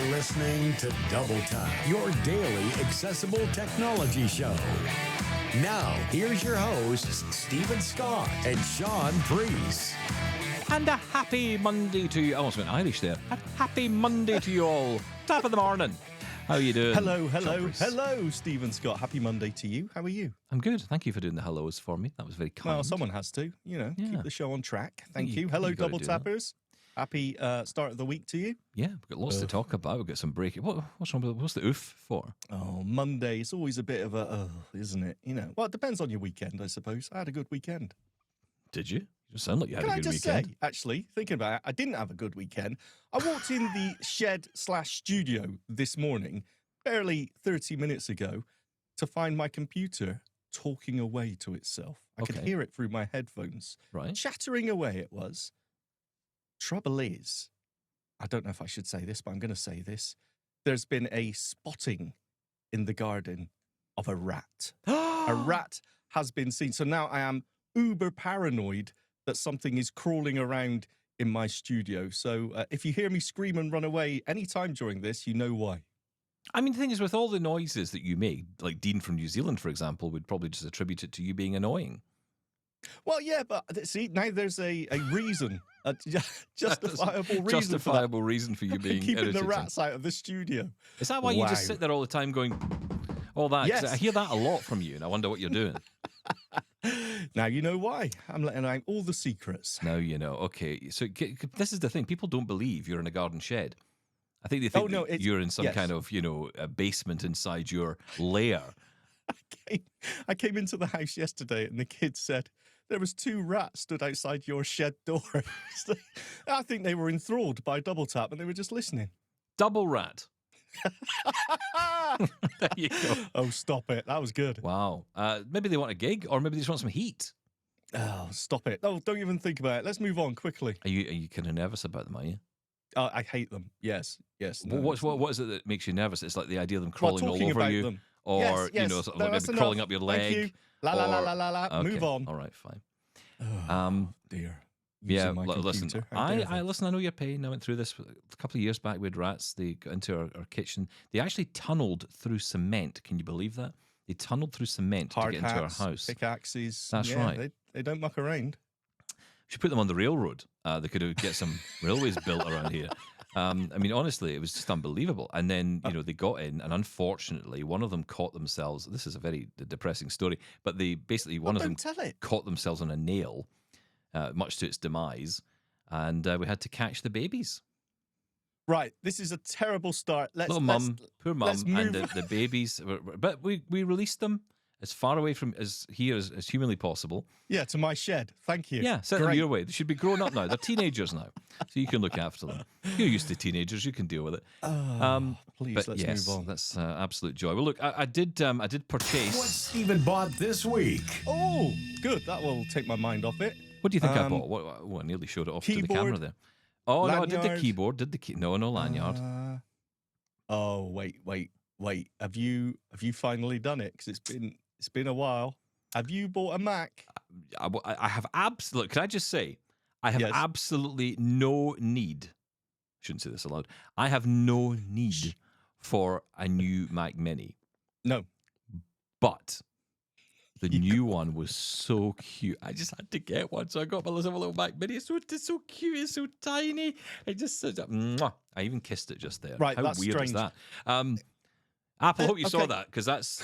listening to Double Tap, your daily accessible technology show. Now, here's your hosts, Stephen Scott and Shaun Preece. And a happy Monday to you. I almost went Irish there. A happy Monday to you all. Top of the morning. How are you doing? Hello, Stephen Scott. Happy Monday to you. How are you? I'm good. Thank you for doing the hellos for me. That was very kind. Well, someone has to, keep the show on track. Thank you. Hello, you gotta Double do Tappers. Happy start of the week to you. Yeah, we've got lots to talk about. We've got some breaking. What's wrong with what's the oof for? Oh, Monday. It's always a bit of a, isn't it? Well, it depends on your weekend, I suppose. I had a good weekend. Did you? You sound like you had Can a I good just weekend. say, actually, thinking about it, I didn't have a good weekend. I walked in the shed/studio this morning, barely 30 minutes ago, to find my computer talking away to itself. I could hear it through my headphones. Right. Chattering away it was. Trouble is, I don't know if I should say this, but I'm going to say this. There's been a spotting in the garden of a rat. A rat has been seen. So now I am uber paranoid that something is crawling around in my studio. So if you hear me scream and run away anytime during this, you know why. I mean, the thing is, with all the noises that you make, like Dean from New Zealand, for example, would probably just attribute it to you being annoying. Well, yeah, but see, now there's a reason, a justifiable reason. Justifiable reason for you being keeping irritating. the rats out of the studio. Is that why you just sit there all the time going, all that? 'Cause Yes. I hear that a lot from you, and I wonder what you're doing. Now you know why. I'm letting out all the secrets. Now you know. Okay, so this is the thing. People don't believe you're in a garden shed. I think they think that you're in some kind of, a basement inside your lair. I came into the house yesterday and the kids said, there was 2 rats stood outside your shed door. I think they were enthralled by Double Tap and they were just listening. Double rat. There you go. Oh, stop it. That was good. Wow. Maybe they want a gig, or maybe they just want some heat. Oh, stop it. Oh, don't even think about it. Let's move on quickly. Are you kind of nervous about them, are you? I hate them. Yes. No, what is it that makes you nervous? It's like the idea of them crawling all over you, them. or yes. sort of maybe crawling up your leg. Thank you. La. Okay. Move on. All right, fine. Oh, dear. Yeah, My listen. computer. I listen. I know your pain. I went through this a couple of years back with rats. They got into our kitchen. They actually tunneled through cement. Can you believe that? They tunneled through cement to get into our house. Pickaxes. That's right. They don't muck around. We should put them on the railroad. They could get some railways built around here. I mean, honestly, it was just unbelievable. And then, they got in, and unfortunately, one of them caught themselves. This is a very depressing story, but one of them caught themselves on a nail, much to its demise, and we had to catch the babies. Right, this is a terrible start. Poor mum, and the babies. But we released them as far away from as humanly possible. Yeah, to my shed. Thank you. Yeah, send them your way. They should be grown up now. They're teenagers now, so you can look after them. You're used to teenagers. You can deal with it. Please, let's move on. That's absolute joy. Well, look, I did purchase. What Stephen bought this week? Oh, good. That will take my mind off it. What do you think I bought? I nearly showed it off to the camera there. Oh, lanyard. no, I did the keyboard. No lanyard. Oh, wait. Have you finally done it? Because it's been a while. Have you bought a Mac? I have absolutely. Can I just say, I have absolutely no need. Shouldn't say this aloud. I have no need for a new Mac Mini. No, but the new one was so cute. I just had to get one, so I got my little Mac Mini. It's so cute. It's so tiny. It just mwah. I even kissed it just there. Right, how that's weird strange. is that? Apple, hope you saw that, because that's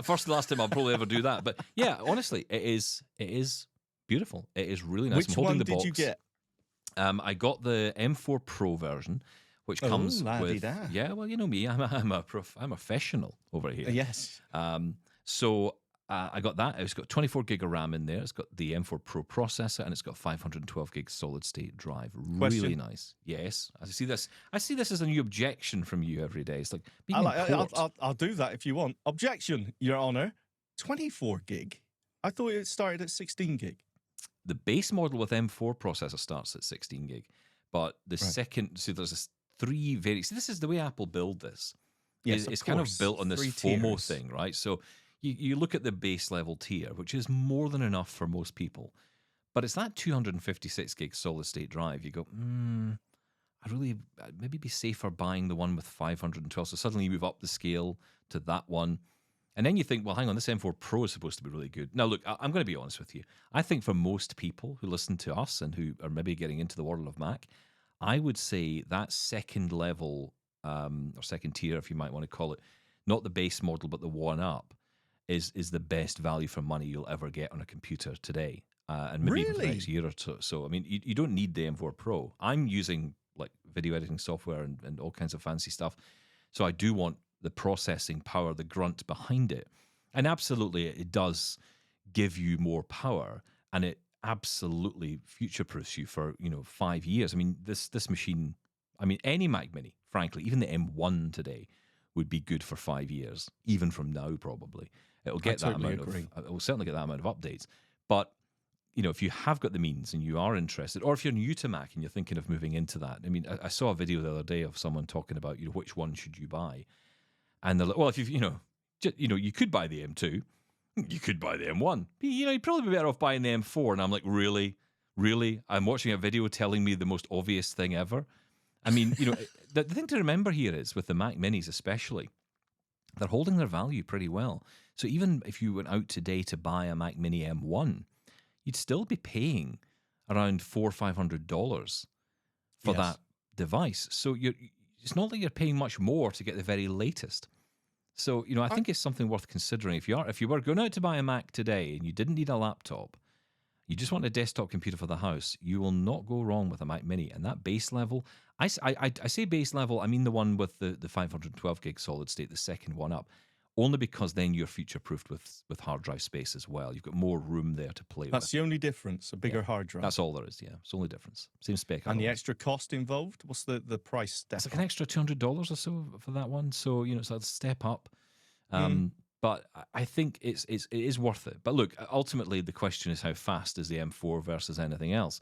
first and last time I'll probably ever do that. But yeah, honestly, it is beautiful. It is really nice. Which I'm holding one the did box. you get? I got the M4 Pro version, which comes with well, you know me, I'm a professional over here. Yes. So I got that. It's got 24 gig of RAM in there. It's got the M4 Pro processor, and it's got 512 gig solid state drive. Really nice. Yes, I see this as a new objection from you every day. It's like being I'll do that if you want. Objection, Your Honor. 24 gig. I thought it started at 16 gig. The base model with M4 processor starts at 16 gig, but the second, so there's 3 variants. This is the way Apple build this. Yes, it's kind of built on this 3 FOMO tiers. thing, right? So you look at the base level tier, which is more than enough for most people, but it's that 256 gig solid state drive. You go, I'd maybe be safer buying the one with 512. So suddenly you move up the scale to that one. And then you think, well, hang on, this M4 Pro is supposed to be really good. Now, look, I'm going to be honest with you. I think for most people who listen to us and who are maybe getting into the world of Mac, I would say that second level or second tier, if you might want to call it, not the base model, but the one up, is the best value for money you'll ever get on a computer today. And maybe even for the Really? next year or so. So, I mean, you don't need the M4 Pro. I'm using like video editing software and all kinds of fancy stuff. So I do want the processing power, the grunt behind it. And absolutely, it does give you more power, and it absolutely future-proofs you for 5 years. I mean, this machine, I mean, any Mac Mini, frankly, even the M1 today would be good for 5 years, even from now probably. It'll get that totally amount agree. of, it will certainly get that amount of updates. But if you have got the means and you are interested, or if you're new to Mac and you're thinking of moving into that, I mean, I saw a video the other day of someone talking about, which one should you buy, and they're like, well, if you could buy the M2, you could buy the M1. You'd probably be better off buying the M4. And I'm like, really? I'm watching a video telling me the most obvious thing ever. I mean, the thing to remember here is with the Mac Minis, especially, they're holding their value pretty well. So even if you went out today to buy a Mac Mini M1, you'd still be paying around $400 or $500 for that device. So it's not like you're paying much more to get the very latest. So I think it's something worth considering. If you were going out to buy a Mac today and you didn't need a laptop, you just want a desktop computer for the house, you will not go wrong with a Mac Mini. And that base level, I say base level, I mean the one with the 512 gig solid state, the second one up. Only because then you're future-proofed with hard drive space as well. You've got more room there to play with. That's the only difference, a bigger hard drive. That's all there is, yeah. It's the only difference. Same spec. And the extra cost involved? What's the price step It's like an extra $200 or so for that one. So, it's a step up. But I think it is worth it. But look, ultimately, the question is how fast is the M4 versus anything else?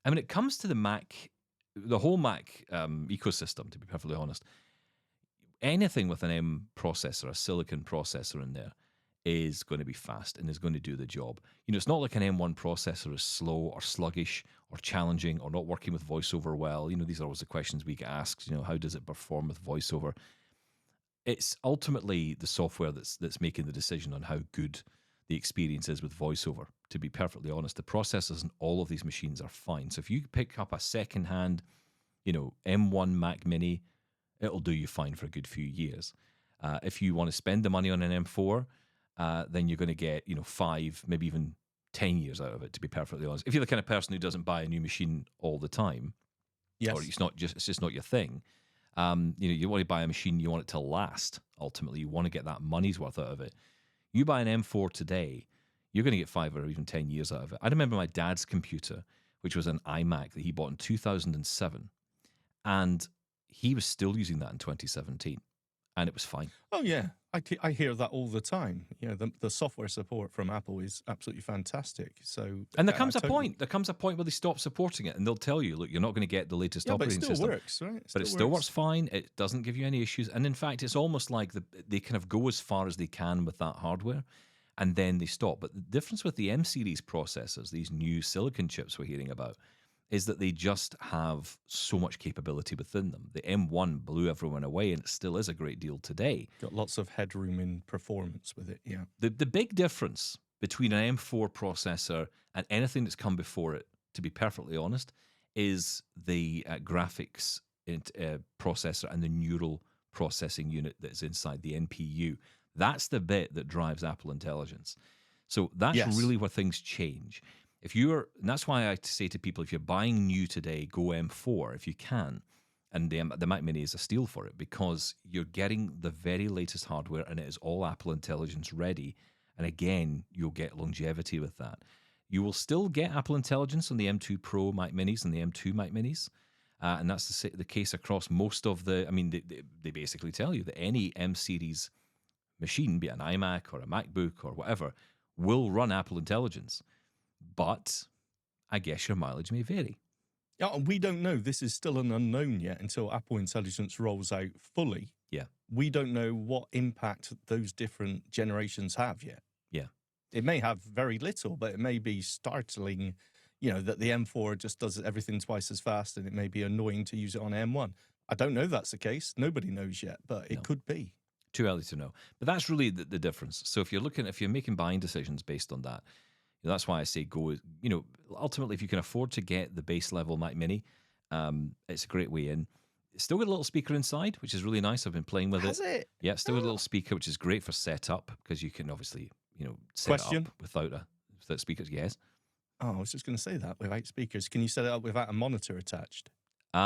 And when it comes to the Mac, the whole Mac ecosystem, to be perfectly honest, anything with an M processor, a silicon processor in there, is going to be fast and is going to do the job. It's not like an M1 processor is slow or sluggish or challenging or not working with VoiceOver well. These are always the questions we get asked. How does it perform with VoiceOver? It's ultimately the software that's making the decision on how good the experience is with VoiceOver. To be perfectly honest, the processors in all of these machines are fine. So if you pick up a second-hand, M1 Mac Mini, it'll do you fine for a good few years. If you want to spend the money on an M4, then you're going to get 5, maybe even 10 years out of it. To be perfectly honest, if you're the kind of person who doesn't buy a new machine all the time, or it's just not your thing. You want to buy a machine, you want it to last. Ultimately, you want to get that money's worth out of it. You buy an M4 today, you're going to get 5 or even 10 years out of it. I remember my dad's computer, which was an iMac that he bought in 2007, and he was still using that in 2017, and it was fine. Oh, yeah. I hear that all the time. The software support from Apple is absolutely fantastic. So, and there comes a point where they stop supporting it, and they'll tell you, look, you're not going to get the latest operating system. But it still works, right? But it still works fine. It doesn't give you any issues. And in fact, it's almost like they kind of go as far as they can with that hardware, and then they stop. But the difference with the M series processors, these new silicon chips we're hearing about, is that they just have so much capability within them. The M1 blew everyone away, and it still is a great deal today. Got lots of headroom in performance with it, yeah. The big difference between an M4 processor and anything that's come before it, to be perfectly honest, is the graphics processor and the neural processing unit that's inside the NPU. That's the bit that drives Apple Intelligence. So that's really where things change. And that's why I say to people, if you're buying new today, go M4 if you can. And the Mac Mini is a steal for it because you're getting the very latest hardware and it is all Apple Intelligence ready. And again, you'll get longevity with that. You will still get Apple Intelligence on the M2 Pro Mac Minis and the M2 Mac Minis. And that's the case across most of they basically tell you that any M series machine, be it an iMac or a MacBook or whatever, will run Apple Intelligence. But I guess your mileage may vary. Yeah, we don't know. This is still an unknown yet until Apple Intelligence rolls out fully. Yeah. We don't know what impact those different generations have yet. Yeah. It may have very little, but it may be startling, that the M4 just does everything twice as fast and it may be annoying to use it on M1. I don't know that's the case. Nobody knows yet, but it could be. Too early to know. But that's really the difference. So if you're making buying decisions based on that, that's why I say go, ultimately, if you can afford to get the base level Mac Mini, it's a great way in. It's still got a little speaker inside, which is really nice. I've been playing with Has it? Yeah, still got a little speaker, which is great for setup because you can obviously, set it up without speakers. Yes. Oh, I was just going to say that without speakers. Can you set it up without a monitor attached? No,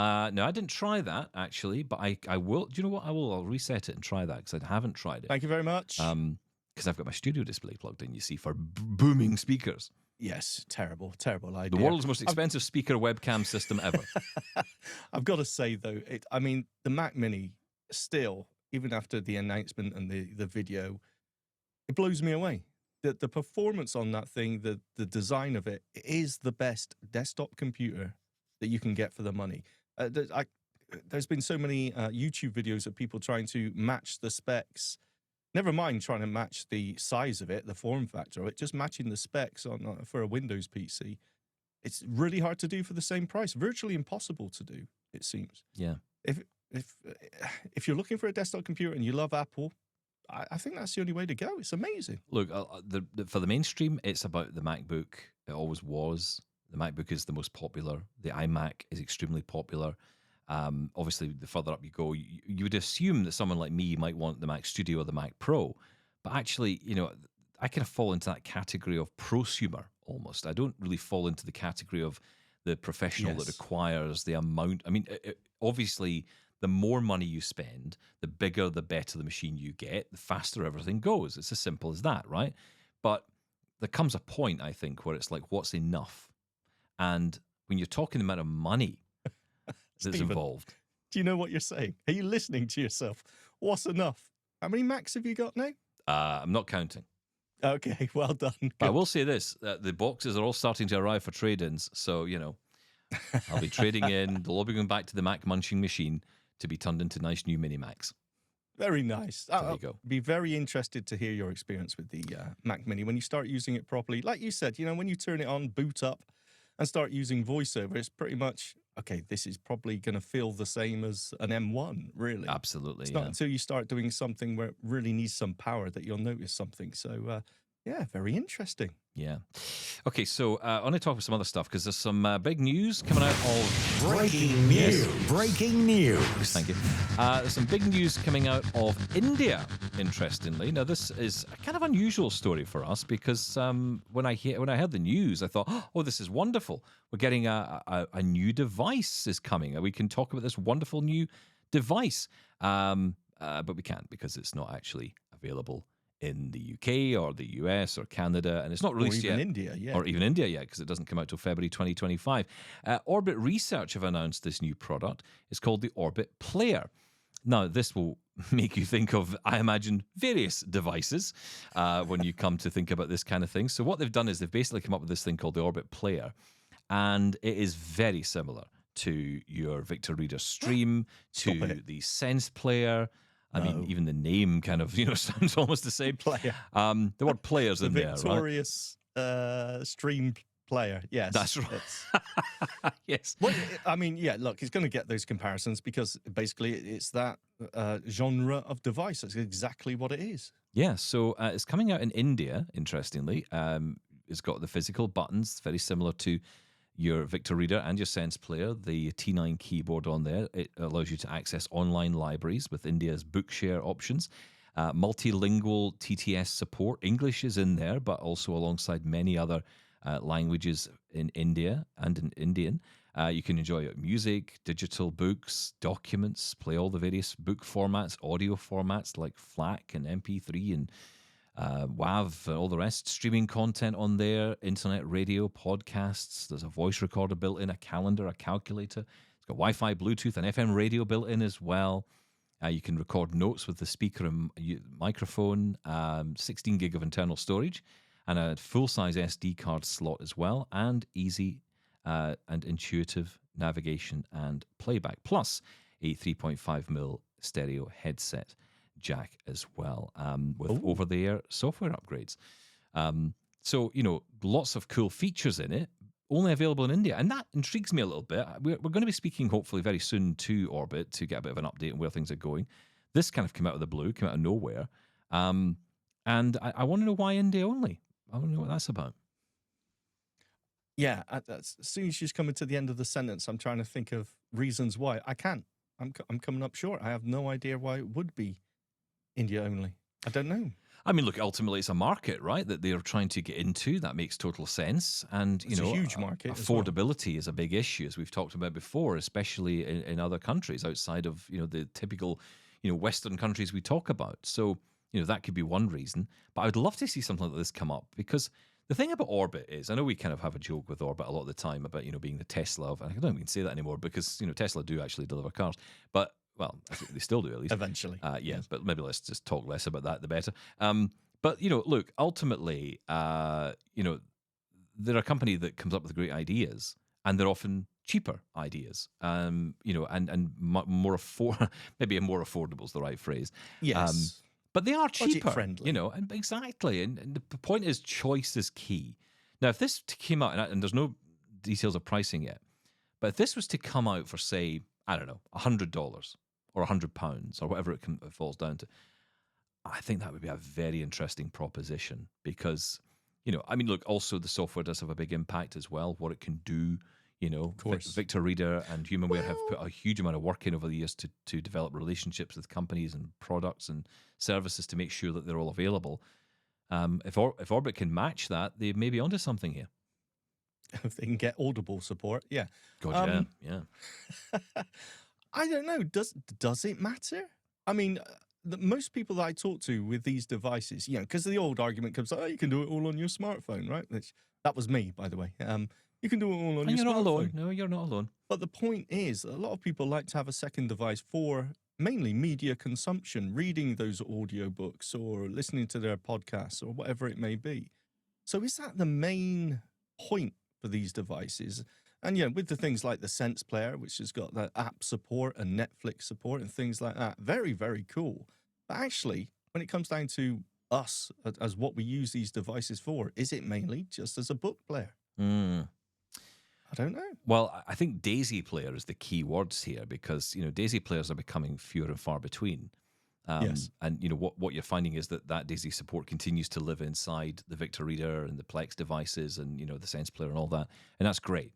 I didn't try that actually, but I will. Do you know what? I'll reset it and try that because I haven't tried it. Thank you very much. Because I've got my studio display plugged in, you see, for booming speakers. Yes, terrible idea. The world's most expensive speaker webcam system ever. I've got to say, though, the Mac Mini still, even after the announcement and the video, it blows me away. The performance on that thing, the design of it is the best desktop computer that you can get for the money. There's been so many YouTube videos of people trying to match the specs. Never mind trying to match the size of it, the form factor of it, just matching the specs for a Windows PC. It's really hard to do for the same price. Virtually impossible to do, it seems. Yeah. If you're looking for a desktop computer and you love Apple, I think that's the only way to go. It's amazing. Look, for the mainstream, it's about the MacBook. It always was. The MacBook is the most popular. The iMac is extremely popular. Obviously, the further up you go, you would assume that someone like me might want the Mac Studio or the Mac Pro. But actually, I kind of fall into that category of prosumer almost. I don't really fall into the category of the professional that requires the amount. I mean, obviously, the more money you spend, the bigger, the better the machine you get, the faster everything goes. It's as simple as that, right? But there comes a point, I think, where it's like, what's enough? And when you're talking the amount of money that's involved. Do you know what you're saying? Are you listening to yourself? What's enough? How many Macs have you got now? I'm not counting. Okay, well done. But I will say this, the boxes are all starting to arrive for trade-ins. So, I'll be trading in. They'll all be going back to the Mac munching machine to be turned into nice new mini Macs. Very nice. There you go. Be very interested to hear your experience with the Mac Mini when you start using it properly. Like you said, when you turn it on, boot up, and start using VoiceOver, it's pretty much, okay, this is probably going to feel the same as an M1, really. Absolutely. It's not until you start doing something where it really needs some power that you'll notice something. So, very interesting. Yeah. Okay, so I want to talk about some other stuff because there's some big news coming out of... Breaking news. Breaking news. Thank you. There's some big news coming out of India, interestingly. Now, this is a kind of unusual story for us because when I heard the news, I thought, oh, this is wonderful. We're getting a new device is coming. We can talk about this wonderful new device. But we can't because it's not actually available in the UK or the US or Canada, and it's not released yet. Or even India yet, because it doesn't come out till February 2025. Orbit Research have announced this new product. It's called the Orbit Player. Now, this will make you think of, I imagine, various devices when you come to think about this kind of thing. So what they've done is they've basically come up with this thing called the Orbit Player, and it is very similar to your Victor Reader Stream, to the Sense Player. I mean, even the name kind of, sounds almost the same. Player. The word player's in there, right? Victorious Stream Player. Yes. That's right. Yes. Well, I mean, look, he's going to get those comparisons because basically it's that genre of device. That's exactly what it is. Yeah, so it's coming out in India, interestingly. It's got the physical buttons, very similar to your Victor Reader and your Sense Player, the T9 keyboard on there. It allows you to access online libraries with India's Bookshare options. Multilingual TTS support. English is in there, but also alongside many other languages in India and in Indian. You can enjoy music, digital books, documents, play all the various book formats, audio formats like FLAC and MP3 and WAV, all the rest, streaming content on there, internet radio, podcasts. There's a voice recorder built in, a calendar, a calculator. It's got Wi-Fi, Bluetooth, and FM radio built in as well. You can record notes with the speaker and microphone, 16 gig of internal storage, and a full-size SD card slot as well, and easy and intuitive navigation and playback, plus a 3.5mm stereo headset jack as well, with over-the-air software upgrades. So, lots of cool features in it. only available in India. And that intrigues me a little bit. We're going to be speaking hopefully very soon to Orbit to get a bit of an update on where things are going. This kind of came out of the blue, came out of nowhere. And I want to know why India only. I want to know what that's about. Yeah, as soon as she's coming to the end of the sentence, I'm trying to think of reasons why. I can't. I'm coming up short. I have no idea why it would be India only. I don't know. I mean, look, ultimately it's a market, right, that they're trying to get into. That makes total sense. And, It's a huge market as well. affordability is a big issue, as we've talked about before, especially in other countries outside of, the typical, Western countries we talk about. So, that could be one reason. But I would love to see something like this come up, because the thing about Orbit is, I know we kind of have a joke with Orbit a lot of the time about, being the Tesla of, and I don't even say that anymore because, Tesla do actually deliver cars. But, well, they still do at least. Eventually. Yes, but maybe let's just talk less about that, the better. But, look, ultimately, they're a company that comes up with great ideas, and they're often cheaper ideas, and more maybe more affordable is the right phrase. Yes. But they are cheaper, Budget-friendly. and exactly. And the point is, choice is key. Now, if this came out, and there's no details of pricing yet, but if this was to come out for, say, I don't know, $100 or £100 or whatever it falls down to, I think that would be a very interesting proposition because, look, also the software does have a big impact as well, what it can do. Of course. Victor Reader and HumanWare have put a huge amount of work in over the years to develop relationships with companies and products and services to make sure that they're all available. If Orbit can match that, they may be onto something here. If they can get Audible support, yeah. God, yeah. I don't know. Does it matter? I mean, most people that I talk to with these devices, because the old argument comes, you can do it all on your smartphone, right? That was me, by the way. You can do it all on your smartphone. You're not alone. No, you're not alone. But the point is, a lot of people like to have a second device for mainly media consumption, reading those audiobooks or listening to their podcasts or whatever it may be. So is that the main point for these devices? And, with the things like the Sense Player, which has got that app support and Netflix support and things like that, very, very cool. But actually, when it comes down to us as what we use these devices for, is it mainly just as a book player? I don't know. Well, I think Daisy Player is the key words here because, Daisy Players are becoming fewer and far between. Yes. And, what you're finding is that Daisy support continues to live inside the Victor Reader and the Plex devices and, the Sense Player and all that. And that's great.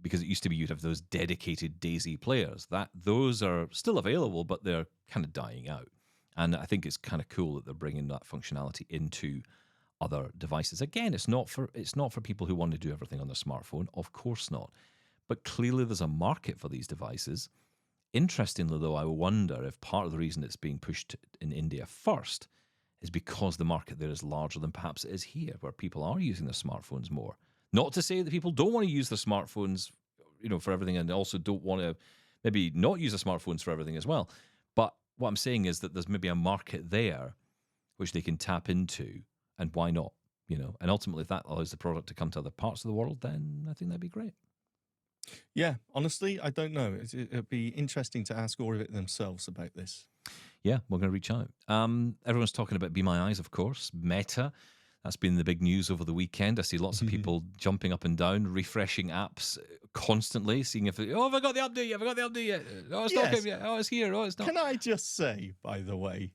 Because it used to be you'd have those dedicated Daisy players. Those are still available, but they're kind of dying out. And I think it's kind of cool that they're bringing that functionality into other devices. Again, it's not for people who want to do everything on their smartphone. Of course not. But clearly there's a market for these devices. Interestingly, though, I wonder if part of the reason it's being pushed in India first is because the market there is larger than perhaps it is here, where people are using their smartphones more. Not to say that people don't want to use their smartphones, for everything, and also don't want to maybe not use their smartphones for everything as well. But what I'm saying is that there's maybe a market there which they can tap into, and why not? And ultimately, if that allows the product to come to other parts of the world, then I think that'd be great. Yeah, honestly, I don't know. It'd be interesting to ask Orbit themselves about this. Yeah, we're going to reach out. Everyone's talking about Be My Eyes, of course. Meta. That's been the big news over the weekend. I see lots of people jumping up and down, refreshing apps constantly, seeing if, have I got the update yet? Have I got the update yet? Oh, it's not yet. Oh, it's here. Oh, it's not. Can I just say, by the way,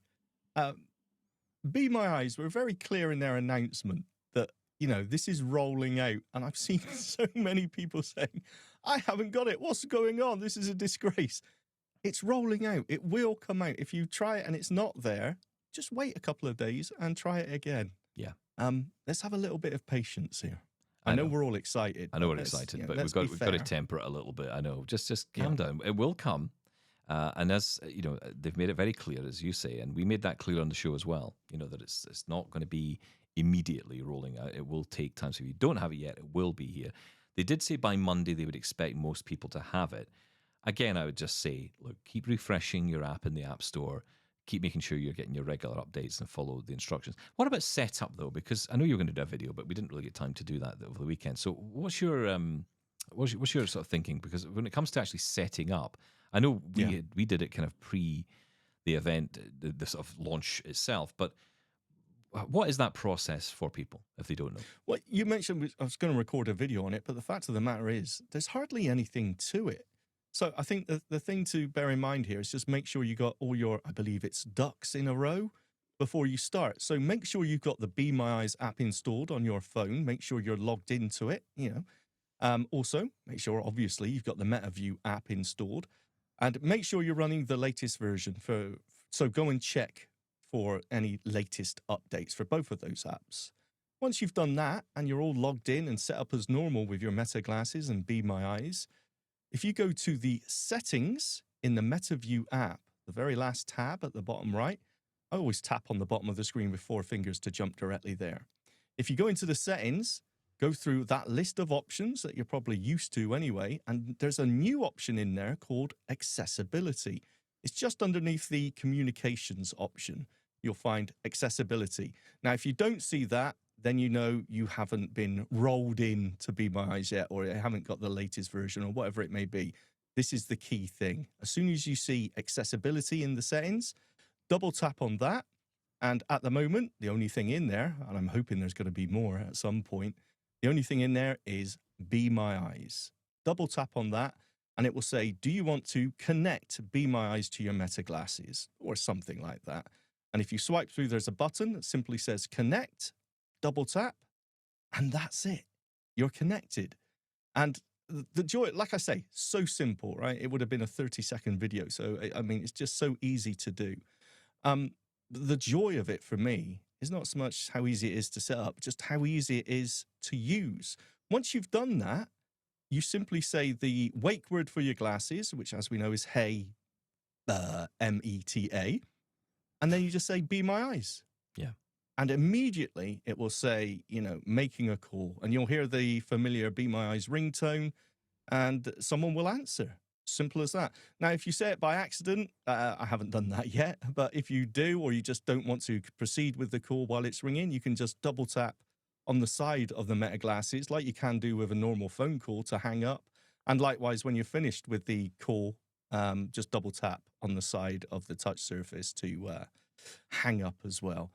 Be My Eyes were very clear in their announcement that, this is rolling out. And I've seen so many people saying, I haven't got it. What's going on? This is a disgrace. It's rolling out. It will come out. If you try it and it's not there, just wait a couple of days and try it again. Yeah. Let's have a little bit of patience here. I know we're all excited. I know we're excited, but we've got to temper it a little bit. I know. Just calm down. It will come. And as they've made it very clear, as you say, and we made that clear on the show as well, that it's not going to be immediately rolling out. It will take time. So if you don't have it yet, it will be here. They did say by Monday they would expect most people to have it. Again, I would just say, look, keep refreshing your app in the App Store. Keep making sure you're getting your regular updates and follow the instructions. What about setup, though? Because I know you were going to do a video, but we didn't really get time to do that over the weekend. So what's your sort of thinking? Because when it comes to actually setting up, I know we did it kind of pre the event, the sort of launch itself, but what is that process for people if they don't know? Well, you mentioned I was going to record a video on it, but the fact of the matter is there's hardly anything to it. So I think the thing to bear in mind here is just make sure you got all your, I believe it's ducks in a row before you start. So make sure you've got the Be My Eyes app installed on your phone. Make sure you're logged into it, Also, make sure, obviously, you've got the MetaView app installed. And make sure you're running the latest version. So go and check for any latest updates for both of those apps. Once you've done that and you're all logged in and set up as normal with your Meta glasses and Be My Eyes, if you go to the settings in the MetaView app, the very last tab at the bottom right, I always tap on the bottom of the screen with 4 fingers to jump directly there. If you go into the settings, go through that list of options that you're probably used to anyway, and there's a new option in there called accessibility. It's just underneath the communications option. You'll find accessibility. Now, if you don't see that, then you know you haven't been rolled in to Be My Eyes yet, or you haven't got the latest version, or whatever it may be. This is the key thing. As soon as you see accessibility in the settings, double tap on that. And at the moment, the only thing in there, and I'm hoping there's going to be more at some point, the only thing in there is Be My Eyes. Double tap on that, and it will say, do you want to connect Be My Eyes to your Meta glasses, or something like that. And if you swipe through, there's a button that simply says connect, double tap, and that's it. You're connected. And the joy, like I say, so simple, right? It would have been a 30-second video. So, I mean, it's just so easy to do. The joy of it for me is not so much how easy it is to set up, just how easy it is to use. Once you've done that, you simply say the wake word for your glasses, which as we know is hey, M-E-T-A, and then you just say, Be My Eyes. Yeah. And immediately it will say, making a call, and you'll hear the familiar Be My Eyes ringtone, and someone will answer. Simple as that. Now, if you say it by accident, I haven't done that yet, but if you do, or you just don't want to proceed with the call while it's ringing, you can just double tap on the side of the Meta glasses, like you can do with a normal phone call, to hang up. And likewise, when you're finished with the call, just double tap on the side of the touch surface to hang up as well.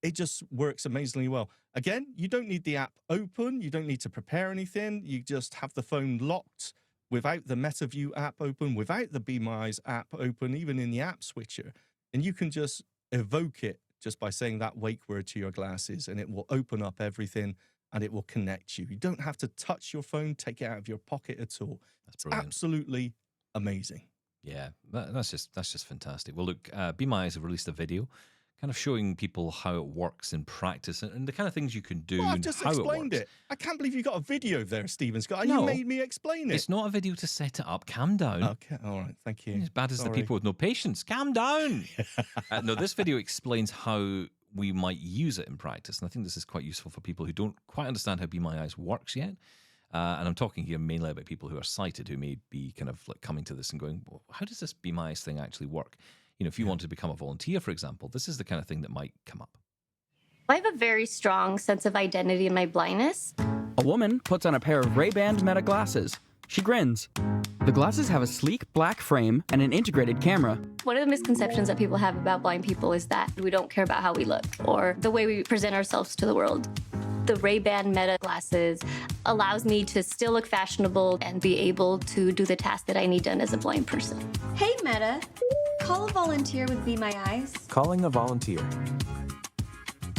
It just works amazingly well. Again, you don't need the app open. You don't need to prepare anything. You just have the phone locked without the MetaView app open, without the Be My Eyes app open, even in the app switcher. And you can just evoke it just by saying that wake word to your glasses, and it will open up everything and it will connect you. You don't have to touch your phone, take it out of your pocket at all. It's absolutely amazing. Yeah, that's just fantastic. Well, look, Be My Eyes have released a video kind of showing people how it works in practice and the kind of things you can do. Well, I've and just how explained it works. I can't believe you got a video there, Stephen Scott, and No, you made me explain it. It's not a video to set it up. Calm down. Okay, all right, thank you. As bad as the people with no patience. Calm down. No, this video explains how we might use it in practice, and I think this is quite useful for people who don't quite understand how Be My Eyes works yet. And I'm talking here mainly about people who are sighted, who may be kind of like coming to this and going, well, how does this Be My Eyes thing actually work? If you want to become a volunteer, for example, this is the kind of thing that might come up. I have a very strong sense of identity in my blindness. A woman puts on a pair of Ray-Ban Meta glasses. She grins. The glasses have a sleek black frame and an integrated camera. One of the misconceptions that people have about blind people is that we don't care about how we look or the way we present ourselves to the world. The Ray-Ban Meta glasses allows me to still look fashionable and be able to do the task that I need done as a blind person. Hey, Meta. Call a volunteer with Be My Eyes. Calling a volunteer.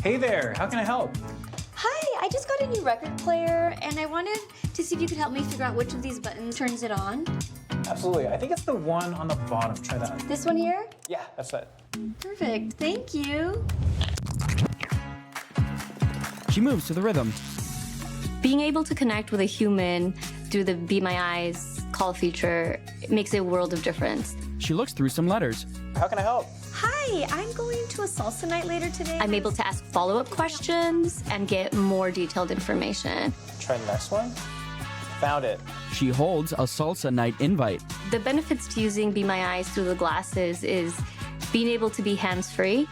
Hey there, how can I help? Hi, I just got a new record player, and I wanted to see if you could help me figure out which of these buttons turns it on. Absolutely, I think it's the one on the bottom. Try that. This one here? Yeah, that's it. Perfect, thank you. She moves to the rhythm. Being able to connect with a human through the Be My Eyes call feature, it makes a world of difference. She looks through some letters. How can I help? Hi, I'm going to a salsa night later today. I'm able to ask follow-up questions and get more detailed information. Try the next one. Found it. She holds a salsa night invite. The benefits to using Be My Eyes through the glasses is being able to be hands-free.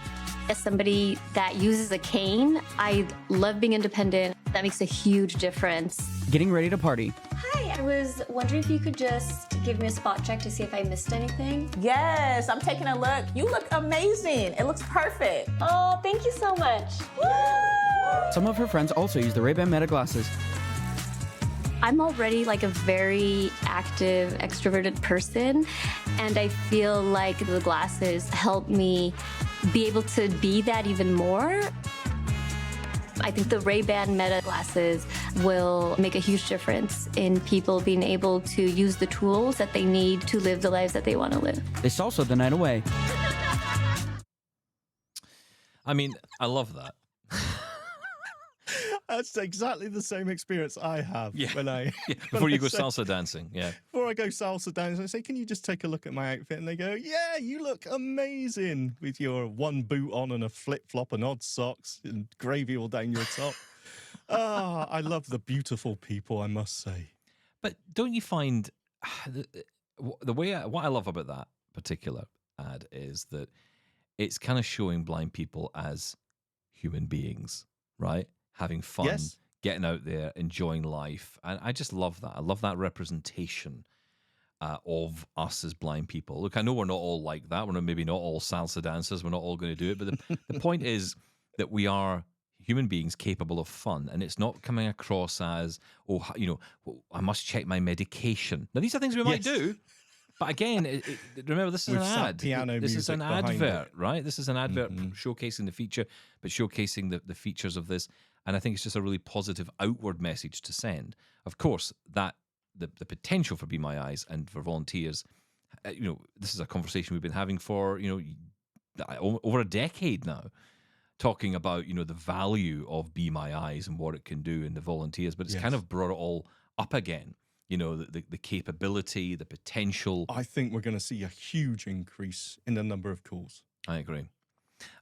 As somebody that uses a cane, I love being independent. That makes a huge difference. Getting ready to party. Hi, was wondering if you could just give me a spot check to see if I missed anything. Yes, I'm taking a look. You look amazing. It looks perfect. Oh, thank you so much. Some of her friends also use the Ray-Ban Meta glasses. I'm already like a very active, extroverted person, and I feel like the glasses help me be able to be that even more. I think the Ray-Ban Meta glasses will make a huge difference in people being able to use the tools that they need to live the lives that they want to live. They salsa the night away. I mean, I love that. That's exactly the same experience I have when I Before you go salsa dancing, Before I go salsa dancing, I say, "Can you just take a look at my outfit?" And they go, "Yeah, you look amazing with your one boot on and a flip flop and odd socks and gravy all down your top." I love the beautiful people, I must say. But don't you find the way what I love about that particular ad is that it's kind of showing blind people as human beings, right? Having fun, Yes. getting out there, enjoying life. And I just love that. I love that representation of us as blind people. Look, I know we're not all like that. We're maybe not all salsa dancers. We're not all going to do it. But the point is that we are human beings capable of fun. And it's not coming across as, I must check my medication. Now, these are things we might do. But again, remember, this is With an sad ad. piano This is music an behind advert, it. right? This is an advert showcasing the feature, but showcasing the features of this. And I think it's just a really positive outward message to send. Of course, that the potential for Be My Eyes and for volunteers, this is a conversation we've been having for, over a decade now, talking about, the value of Be My Eyes and what it can do in the volunteers. But it's kind of brought it all up again. The capability, the potential. I think we're going to see a huge increase in the number of calls. I agree.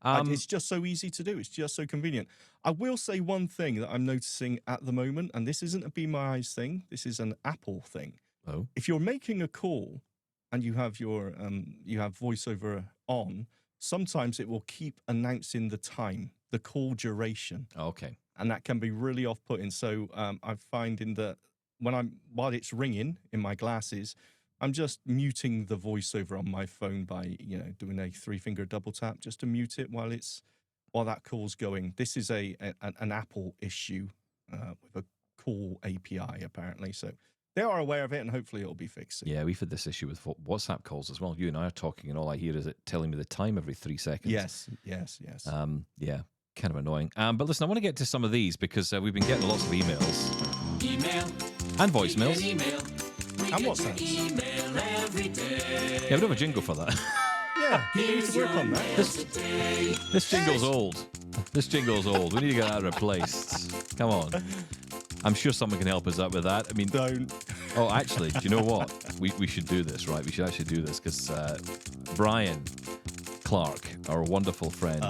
It's just so easy to do. It's just so convenient. I will say one thing that I'm noticing at the moment, and this isn't a Be My Eyes thing. This is an Apple thing. Oh. If you're making a call and you have your voiceover on, sometimes it will keep announcing the time, the call duration. Okay. And that can be really off-putting. So I'm finding that while it's ringing in my glasses, I'm just muting the voiceover on my phone by, doing a 3-finger double tap just to mute it while that call's going. This is an Apple issue with a call API apparently. So they are aware of it, and hopefully it'll be fixed. Yeah, we've had this issue with WhatsApp calls as well. You and I are talking, and all I hear is it telling me the time every 3 seconds. Yes. Yeah, kind of annoying. But listen, I want to get to some of these because we've been getting lots of emails. Email. And voicemails. And WhatsApp. Yeah, we don't have a jingle for that. Yeah, we need to work on that. This jingle's old. This jingle's old. We need to get that replaced. Come on. I'm sure someone can help us out with that. I mean, don't. Oh, actually, do you know what? We should do this, right? We should actually do this because Brian Clark, our wonderful friend,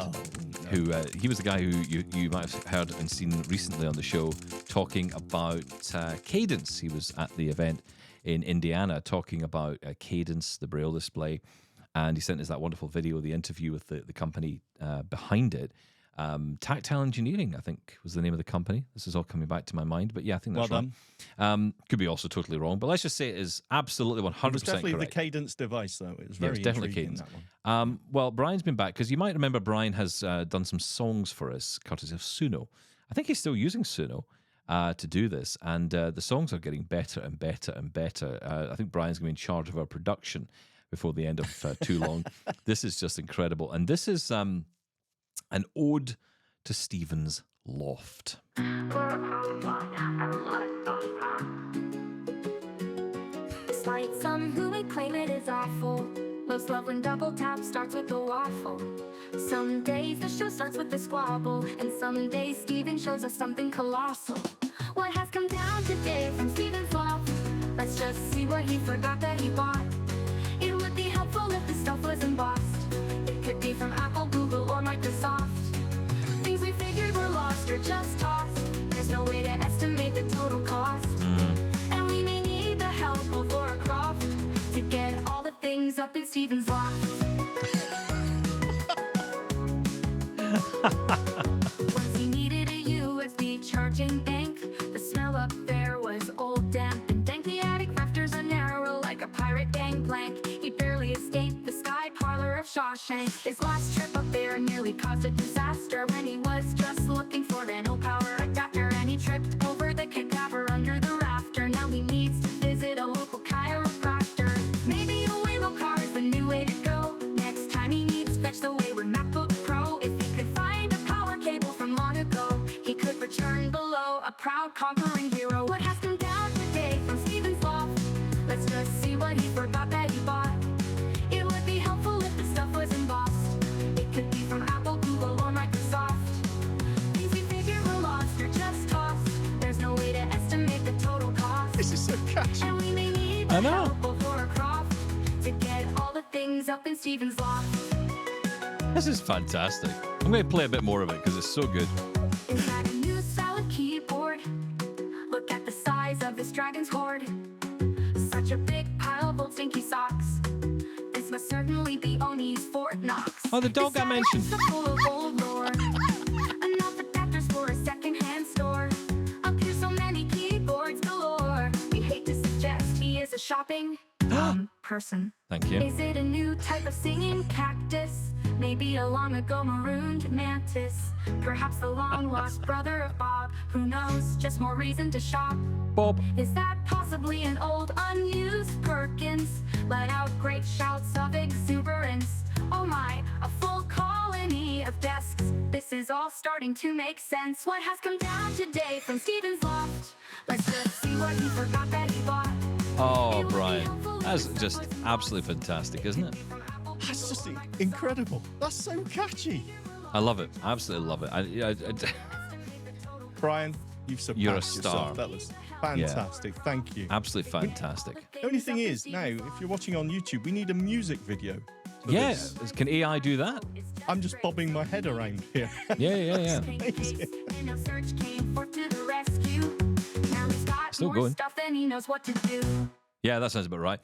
who he was the guy who you might have heard and seen recently on the show talking about Cadence. He was at the event in Indiana talking about Cadence, the Braille display, and he sent us that wonderful video, the interview with the company behind it. Tactile Engineering, I think, was the name of the company. This is all coming back to my mind, but yeah, I think that's right. Could be also totally wrong, but let's just say it is absolutely 100% It was definitely correct. the Cadence device, though. It was very definitely intriguing, Cadence. that one. Well, Brian's been back because you might remember Brian has done some songs for us, courtesy of Suno. I think he's still using Suno to do this, and the songs are getting better and better and better. I think Brian's going to be in charge of our production before the end of too long. This is just incredible, and this is an ode to Stephen's loft. Despite some who would claim it is awful, most love when double tap starts with the waffle. Some days the show starts with the squabble, and some days Stephen shows us something colossal. What has come down today from Stephen's loft? Let's just see what he forgot that he bought. It would be helpful if the stuff was embossed. It could be from Apple, Google, or Microsoft. Things we figured were lost or just tossed. There's no way to estimate the total cost. And we may need the help of Laura Croft to get all the things up in Stephen's loft. Once he needed a USB charging bank, the smell up there was old, damp, and dank. The blank. He barely escaped the sky parlor of Shawshank. His last trip up there nearly caused a disaster when he was just looking for an old power adapter, and he tripped over the cadaver under the rafter. Now he needs to visit a local chiropractor. Maybe a Waymo car is the new way to go. Next time he needs fetch the wayward MacBook Pro. If he could find a power cable from long ago, he could return below, a proud conquering hero. What has come down today from Stephen's loft? Let's just see what he forgot that he bought. It would be helpful if the stuff was embossed. It could be from Apple, Google, or Microsoft. Things we figure were lost or just tossed. There's no way to estimate the total cost. This is so catchy. And we may need the help of Laura Croft to get all the things up in Stephen's loft. This is fantastic. I'm going to play a bit more of it because it's so good. Inside a new salad keyboard, look at the size of this dragon's hoard. Such a big pile of old stinky socks. This must certainly be Oni's Fort Knox. Oh, the dog I mentioned. This full of old lore. Enough adapters for a second-hand store. Up here so many keyboards galore. We hate to suggest he is a shopping person. Thank you. Is it a new type of singing cactus? Maybe a long ago marooned mantis. Perhaps the long-lost brother of Bob. Who knows? Just more reason to shop. Bob. Is that possibly an old unused Perkins? Let out great shouts of exuberance. Oh my, a full colony of desks. This is all starting to make sense. What has come down today from Stephen's loft? Let's just see what he forgot that he bought. Oh, Brian. That's just absolutely fantastic, isn't it? That's just incredible. That's so catchy. I love it. I absolutely love it. Brian, you've surpassed You're a star. yourself. That was fantastic. Yeah. Thank you. Absolutely fantastic. The only thing is, now, if you're watching on YouTube, we need a music video. for Yeah. this. Can AI do that? I'm just bobbing my head around here. Yeah. Still going. Stuff than he knows what to do. Yeah, that sounds about right.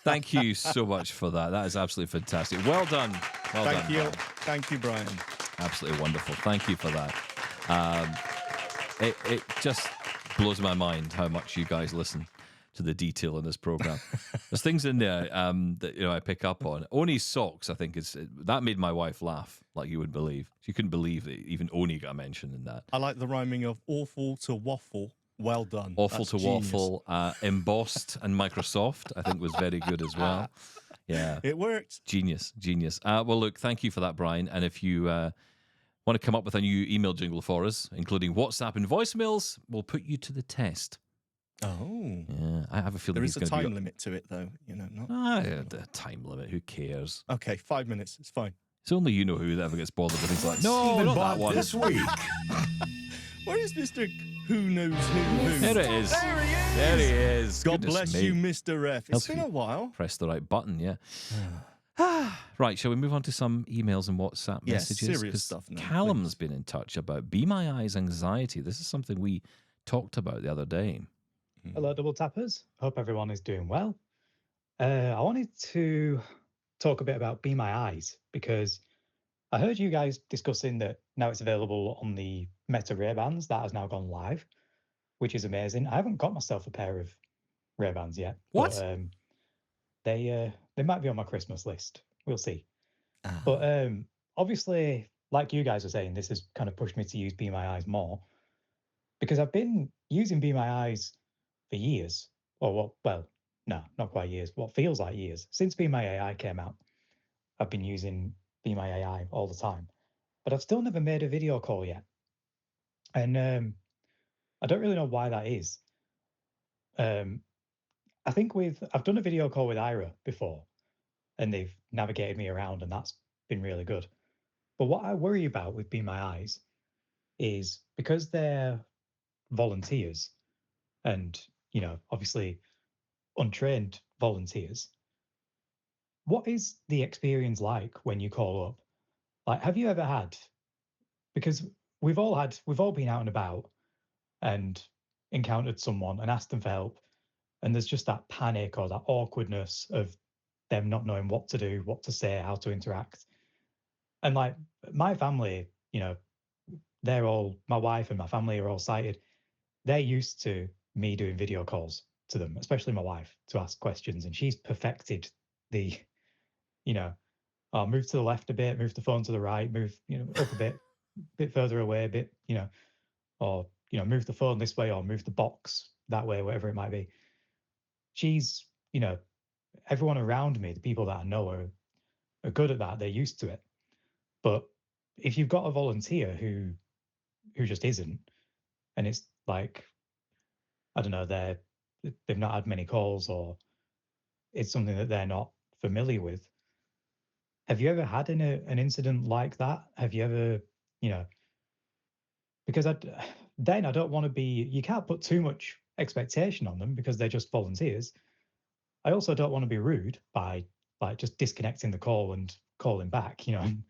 Thank you so much for that. That is absolutely fantastic. Well done. Well done. Thank you. Brian. Thank you, Brian. Absolutely wonderful. Thank you for that. It just blows my mind how much you guys listen to the detail in this program. There's things in there that I pick up on. Oni's socks, I think, that made my wife laugh like you would believe. She couldn't believe that even Oni got mentioned in that. I like the rhyming of awful to waffle. Well done. Awful That's to genius. waffle, embossed and Microsoft, I think was very good as well. Yeah. It worked. Genius. Well, look, thank you for that, Brian. And if you want to come up with a new email jingle for us, including WhatsApp and voicemails, we'll put you to the test. Oh. Yeah, I have a feeling There he's is a going to time limit to it, though. Not. The time limit. Who cares? Okay, 5 minutes. It's fine. It's only you know who ever gets bothered with things like, no, Stephen not Bott that one. this week. Where is Mr. Who Knows Who? There it is. There he is. There he is. God Goodness bless me. you, Mr. F. It's Helps been you. a while. Press the right button, yeah. Right, shall we move on to some emails and WhatsApp Yes, messages? serious 'Cause stuff now, Callum's been in touch about Be My Eyes anxiety. This is something we talked about the other day. Hello, Double Tappers. Hope everyone is doing well. I wanted to talk a bit about Be My Eyes because I heard you guys discussing that now it's available on the Meta Ray-Bans. That has now gone live, which is amazing. I haven't got myself a pair of Ray-Bans yet. What? But, they might be on my Christmas list. We'll see. But obviously, like you guys were saying, this has kind of pushed me to use Be My Eyes more because I've been using Be My Eyes for years. Well, no, not quite years. What feels like years. Since Be My AI came out, I've been using Be My AI all the time. But I've still never made a video call yet. And I don't really know why that is. I think I've done a video call with Ira before, and they've navigated me around, and that's been really good. But what I worry about with Be My Eyes is because they're volunteers and, obviously untrained volunteers, what is the experience like when you call up? Like, have you ever had, because we've all been out and about and encountered someone and asked them for help, and there's just that panic or that awkwardness of them not knowing what to do, what to say, how to interact. And like my family, my wife and my family are all sighted. They're used to me doing video calls to them, especially my wife, to ask questions, and she's perfected the, you know, move to the left a bit, move the phone to the right, move, up a bit further away, a bit, or, move the phone this way or move the box that way, whatever it might be. She's, everyone around me, the people that I know are good at that. They're used to it. But if you've got a volunteer who just isn't, and it's like, I don't know, they've not had many calls, or it's something that they're not familiar with. Have you ever had an incident like that? Have you ever, because then I don't want to be, you can't put too much expectation on them because they're just volunteers. I also don't want to be rude by like just disconnecting the call and calling back, and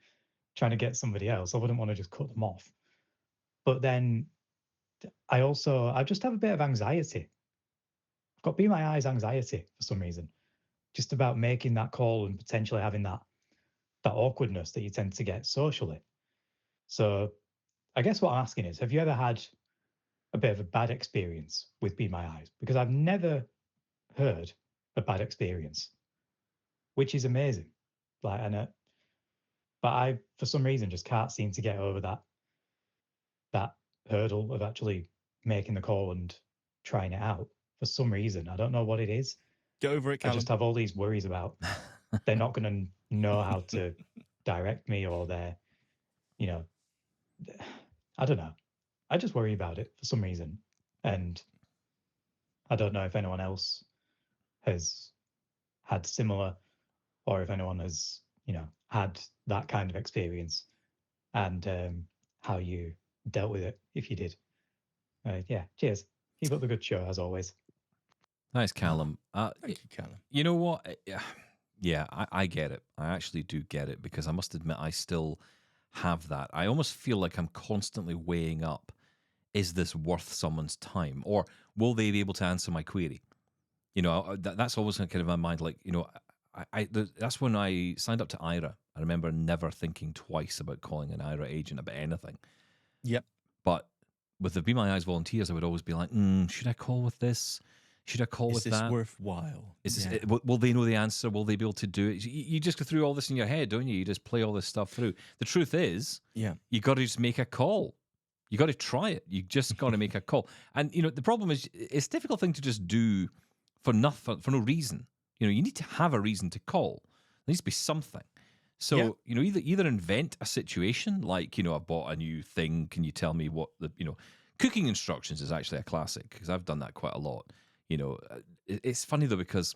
trying to get somebody else. I wouldn't want to just cut them off. But then I just have a bit of anxiety. I've got Be My Eyes anxiety for some reason, just about making that call and potentially having that awkwardness that you tend to get socially. So I guess what I'm asking is, have you ever had a bit of a bad experience with Be My Eyes? Because I've never heard a bad experience, which is amazing. Like, but I, for some reason, just can't seem to get over that hurdle of actually making the call and trying it out. For some reason, I don't know what it is. Get over it, Callum. I just have all these worries about they're not going to know how to direct me, or they're, I don't know. I just worry about it for some reason. And I don't know if anyone else has had similar, or if anyone has, had that kind of experience, and how you dealt with it, if you did. Yeah, cheers. Keep up the good show, as always. Thanks, Callum. Thank you, Callum. You know what? Yeah, I get it. I actually do get it, because I must admit I still have that. I almost feel like I'm constantly weighing up, is this worth someone's time, or will they be able to answer my query? That's always kind of in my mind. Like, that's when I signed up to IRA. I remember never thinking twice about calling an IRA agent about anything. Yep. But with the Be My Eyes volunteers, I would always be like, should I call with this? Should I call with that? Is this worthwhile? Is this, will they know the answer? Will they be able to do it? You just go through all this in your head, don't you? You just play all this stuff through. The truth is, you got to just make a call. You got to try it. You just got to make a call. And, the problem is, it's a difficult thing to just do for nothing, for no reason. You need to have a reason to call. There needs to be something. So, either invent a situation like, I've bought a new thing. Can you tell me what cooking instructions is actually a classic, because I've done that quite a lot. It's funny though, because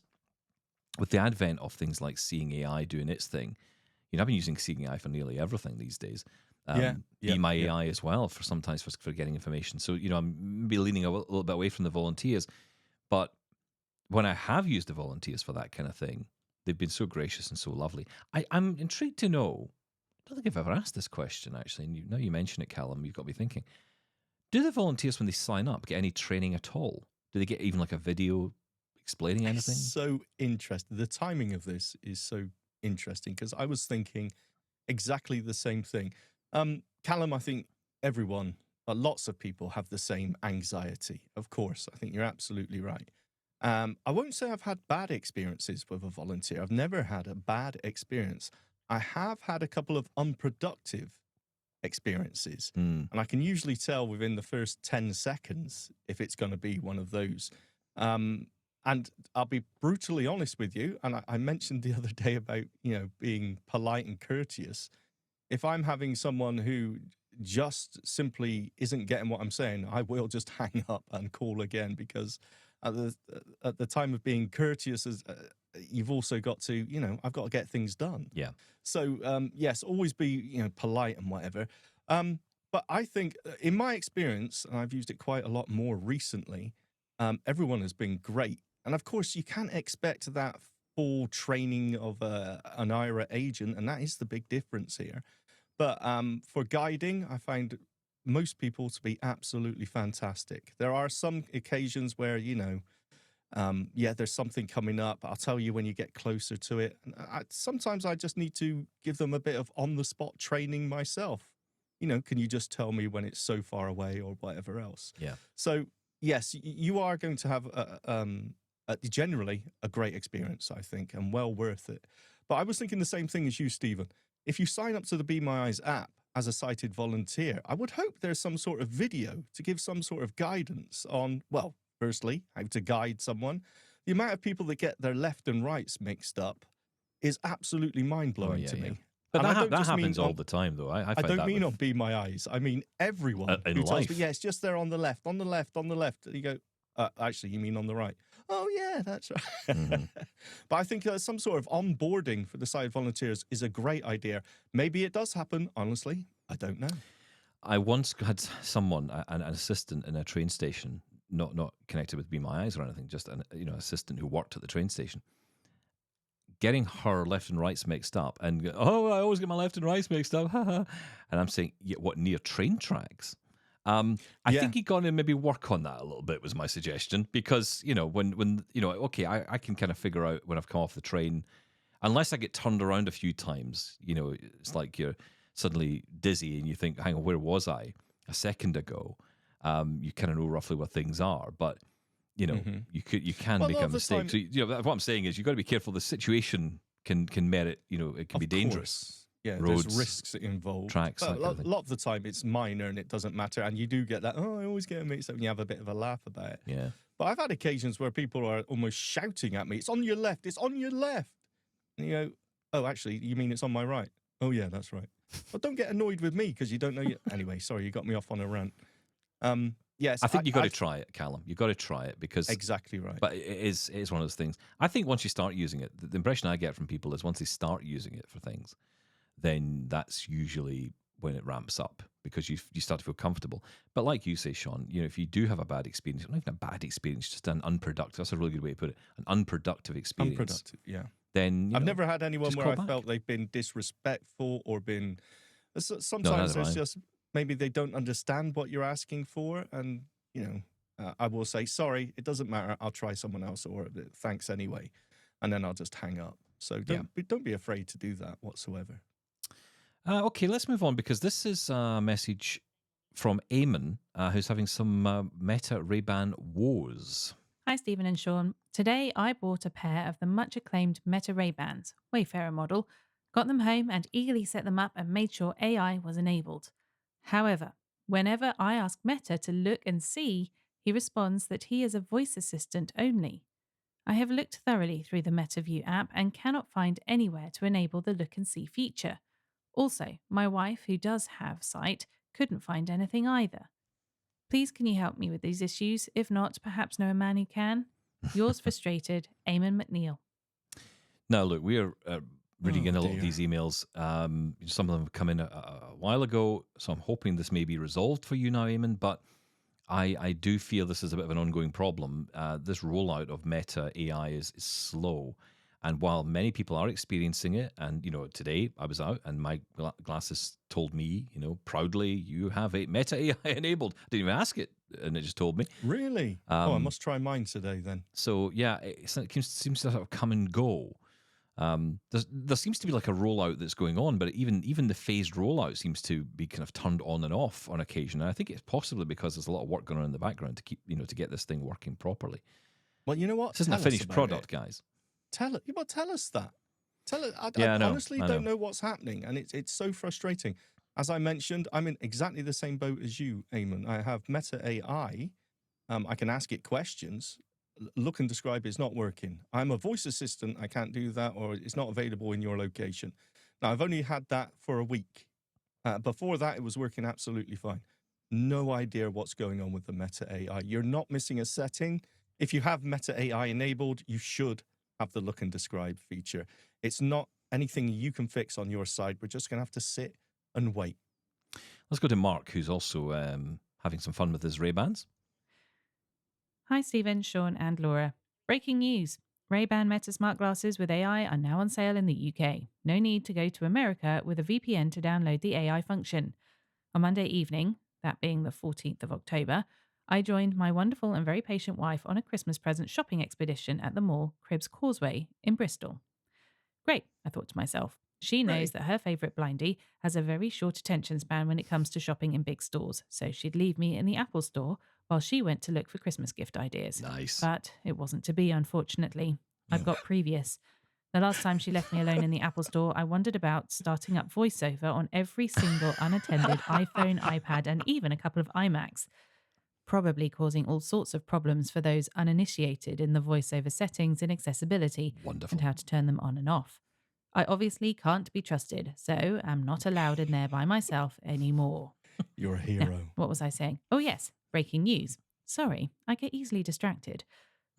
with the advent of things like Seeing AI doing its thing, I've been using Seeing AI for nearly everything these days. Be My AI as well sometimes for getting information. So, I'm maybe leaning a little bit away from the volunteers, but when I have used the volunteers for that kind of thing, they've been so gracious and so lovely. I'm intrigued to know, I don't think I've ever asked this question actually, and now you mention it, Callum, you've got me thinking. Do the volunteers, when they sign up, get any training at all? Do they get even like a video explaining anything? So interesting. The timing of this is so interesting, because I was thinking exactly the same thing. Callum, I think everyone, lots of people have the same anxiety. Of course, I think you're absolutely right. I won't say I've had bad experiences with a volunteer. I've never had a bad experience. I have had a couple of unproductive experiences, and I can usually tell within the first 10 seconds if it's going to be one of those. And I'll be brutally honest with you, and I mentioned the other day about, being polite and courteous. If I'm having someone who just simply isn't getting what I'm saying, I will just hang up and call again, because at the time of being courteous, you've also got to, I've got to get things done. Yeah. So, yes, always be, polite and whatever. But I think in my experience, and I've used it quite a lot more recently, everyone has been great. And of course, you can't expect that full training of an IRA agent, and that is the big difference here. But for guiding, I find most people to be absolutely fantastic. There are some occasions where, there's something coming up. I'll tell you when you get closer to it. Sometimes I just need to give them a bit of on-the-spot training myself. Can you just tell me when it's so far away or whatever else? Yeah. So, yes, you are going to have generally a great experience, I think, and well worth it. But I was thinking the same thing as you, Stephen. If you sign up to the Be My Eyes app as a sighted volunteer, I would hope there's some sort of video to give some sort of guidance on, well, firstly, how to guide someone. The amount of people that get their left and rights mixed up is absolutely mind-blowing to me. But And that happens all the time, though. I don't that mean with, on Be My Eyes. I mean everyone in who tells life. me, yeah, it's just there on the left, on the left, on the left. And you go, actually, you mean on the right? Oh, yeah, that's right. Mm-hmm. But I think some sort of onboarding for the sighted volunteers is a great idea. Maybe it does happen, honestly. I don't know. I once had someone, an assistant in a train station, not connected with Be My Eyes or anything, just an assistant who worked at the train station, getting her left and rights mixed up, and I always get my left and rights mixed up, and I'm saying, yeah, what, near train tracks? I think you got to maybe work on that a little bit, was my suggestion, because when okay, I can kind of figure out when I've come off the train, unless I get turned around a few times, it's like you're suddenly dizzy and you think, hang on, where was I a second ago? You kind of know roughly where things are, but you can make a mistake. So what I'm saying is, you've got to be careful. The situation can merit, it can be dangerous. Yeah, roads, there's risks involved. Tracks. But a lot of the time it's minor and it doesn't matter. And you do get that, I always get mixed up, and you have a bit of a laugh about it. Yeah. But I've had occasions where people are almost shouting at me, it's on your left, it's on your left. And you go, oh, actually, you mean it's on my right? Oh, yeah, that's right. Well, don't get annoyed with me because you don't know. Anyway, sorry, you got me off on a rant. Yes, I think you've got to try it, Callum. You've got to try it because exactly right. But it is one of those things. I think once you start using it, the impression I get from people is once they start using it for things, then that's usually when it ramps up because you start to feel comfortable. But like you say, Shaun, if you do have a bad experience, not even a bad experience, just an unproductive. That's a really good way to put it. An unproductive experience. Unproductive, yeah. Then I've never had anyone where I back. felt they've been disrespectful or been. Sometimes there's just maybe they don't understand what you're asking for, and I will say sorry. It doesn't matter. I'll try someone else, or thanks anyway, and then I'll just hang up. So don't be afraid to do that whatsoever. Okay, let's move on because this is a message from Eamon, who's having some Meta Ray-Ban woes. Hi, Stephen and Shaun. Today I bought a pair of the much acclaimed Meta Ray-Bans, Wayfarer model, got them home and eagerly set them up and made sure AI was enabled. However, whenever I ask Meta to look and see, he responds that he is a voice assistant only. I have looked thoroughly through the MetaView app and cannot find anywhere to enable the look and see feature. Also, my wife, who does have sight, couldn't find anything either. Please can you help me with these issues? If not, perhaps know a man who can? Yours frustrated, Eamon McNeil. Now, look, we are reading in a lot of these emails. Some of them have come in a while ago, so I'm hoping this may be resolved for you now, Eamon, but I do feel this is a bit of an ongoing problem. This rollout of Meta AI is slow. And while many people are experiencing it, and, today I was out and my glasses told me, proudly, you have a Meta AI enabled. I didn't even ask it, and it just told me. Really? I must try mine today then. So, yeah, it seems to sort of come and go. There seems to be like a rollout that's going on, but even the phased rollout seems to be kind of turned on and off on occasion. And I think it's possibly because there's a lot of work going on in the background to keep, to get this thing working properly. Well, you know what? This isn't a finished product, guys. Tell us that. Tell us. I honestly don't know what's happening, and it's so frustrating. As I mentioned, I'm in exactly the same boat as you, Eamon. I have Meta AI. I can ask it questions. Look and describe is not working. I'm a voice assistant. I can't do that, or it's not available in your location. Now, I've only had that for a week. Before that, it was working absolutely fine. No idea what's going on with the Meta AI. You're not missing a setting. If you have Meta AI enabled, you should have the look and describe feature. It's not anything you can fix on your side. We're just going to have to sit and wait. Let's go to Mark, who's also having some fun with his Ray-Bans. Hi, Stephen, Shaun, and Laura. Breaking news. Ray-Ban Meta smart glasses with AI are now on sale in the UK. No need to go to America with a VPN to download the AI function. On Monday evening, that being the 14th of October, I joined my wonderful and very patient wife on a Christmas present shopping expedition at the mall Cribbs Causeway in Bristol. Great, I thought to myself. She knows that her favourite blindie has a very short attention span when it comes to shopping in big stores, so she'd leave me in the Apple store while she went to look for Christmas gift ideas. Nice. But it wasn't to be, unfortunately. I've got previous. The last time she left me alone in the Apple Store, I wondered about starting up VoiceOver on every single unattended iPhone, iPad, and even a couple of iMacs, probably causing all sorts of problems for those uninitiated in the VoiceOver settings in accessibility Wonderful. and how to turn them on and off. I obviously can't be trusted, so I'm not allowed in there by myself anymore. You're a hero. What was I saying? Oh, yes, breaking news. Sorry, I get easily distracted.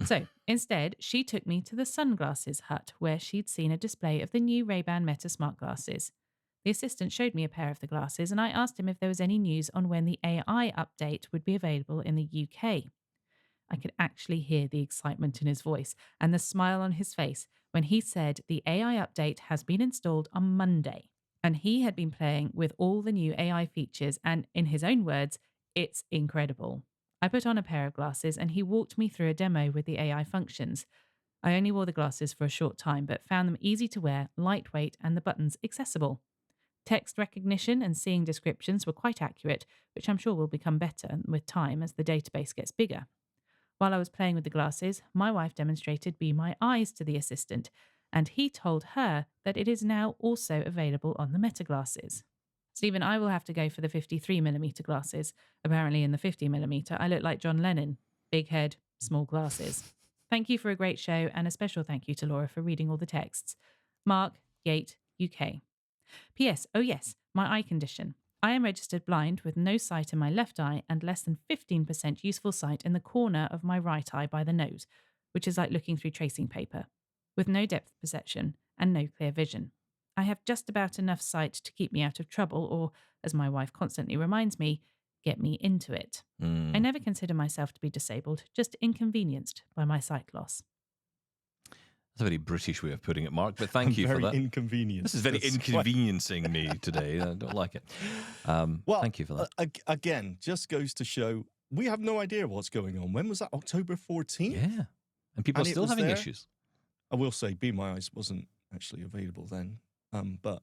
So instead, she took me to the sunglasses hut where she'd seen a display of the new Ray-Ban Meta smart glasses. The assistant showed me a pair of the glasses and I asked him if there was any news on when the AI update would be available in the UK. I could actually hear the excitement in his voice and the smile on his face when he said the AI update has been installed on Monday. And he had been playing with all the new AI features and, in his own words, it's incredible. I put on a pair of glasses and he walked me through a demo with the AI functions. I only wore the glasses for a short time, but found them easy to wear, lightweight, and the buttons accessible. Text recognition and seeing descriptions were quite accurate, which I'm sure will become better with time as the database gets bigger. While I was playing with the glasses, my wife demonstrated Be My Eyes to the assistant, and he told her that it is now also available on the Meta glasses. Stephen, I will have to go for the 53mm glasses. Apparently in the 50mm, I look like John Lennon. Big head, small glasses. Thank you for a great show, and a special thank you to Laura for reading all the texts. Mark, Gate, UK. P.S. Oh yes, my eye condition. I am registered blind with no sight in my left eye and less than 15% useful sight in the corner of my right eye by the nose, which is like looking through tracing paper, with no depth perception and no clear vision. I have just about enough sight to keep me out of trouble or, as my wife constantly reminds me, get me into it. I never consider myself to be disabled, just inconvenienced by my sight loss. That's a very British way of putting it, Mark, but thank you for that. Very inconvenient. This is very inconveniencing me today. I don't like it. Well, thank you for that. Again, just goes to show we have no idea what's going on. When was that? October 14th? Yeah. And people are still having issues. I will say Be My Eyes wasn't actually available then. But,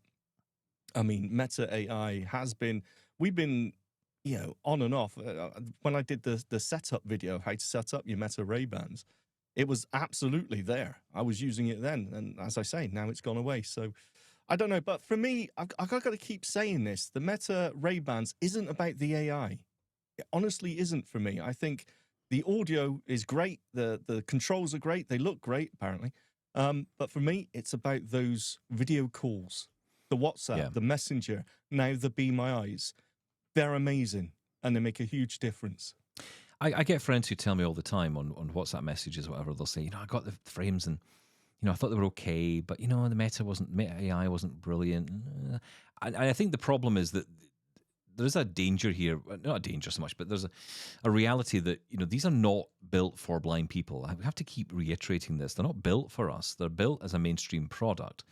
I mean, Meta AI has been, we've been, on and off. When I did the setup video, how to set up your Meta Ray-Bans, it was absolutely there. I was using it then. And as I say, now it's gone away. So I don't know. But for me, I've got to keep saying this. The Meta Ray-Bans isn't about the AI. It honestly isn't for me. I think the audio is great. The controls are great. They look great, apparently. But for me, it's about those video calls, the WhatsApp, the Messenger, now the Be My Eyes. They're amazing, and they make a huge difference. I get friends who tell me all the time on WhatsApp messages, whatever, they'll say, I got the frames and, I thought they were okay, but, the Meta AI wasn't brilliant. And I think the problem is that there's a danger here, not a danger so much, but there's a reality that, these are not built for blind people. I have to keep reiterating this. They're not built for us. They're built as a mainstream product,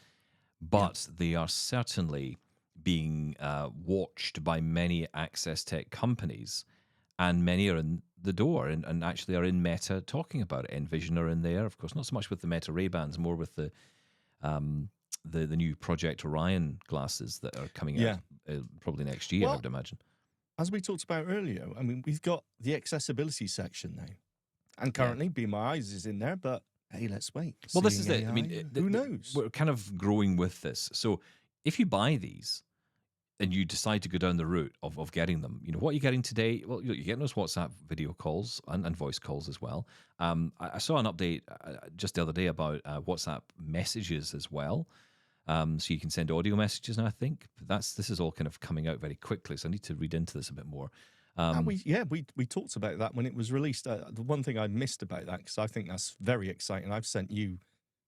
but they are certainly being watched by many access tech companies, and many are in the door and actually are in Meta talking about it. Envision are in there, of course, not so much with the Meta Ray-Bans, more with the new Project Orion glasses that are coming out probably next year, I would imagine. As we talked about earlier, I mean, we've got the accessibility section now. And currently, Be My Eyes is in there, but hey, let's wait. Well, this is it. AI, I mean, who knows? We're kind of growing with this. So if you buy these and you decide to go down the route of getting them, what are you getting today? Well, you're getting those WhatsApp video calls and voice calls as well. I saw an update just the other day about WhatsApp messages as well. So you can send audio messages now, I think. This is all kind of coming out very quickly, so I need to read into this a bit more. We talked about that when it was released. The one thing I missed about that, because I think that's very exciting, I've sent you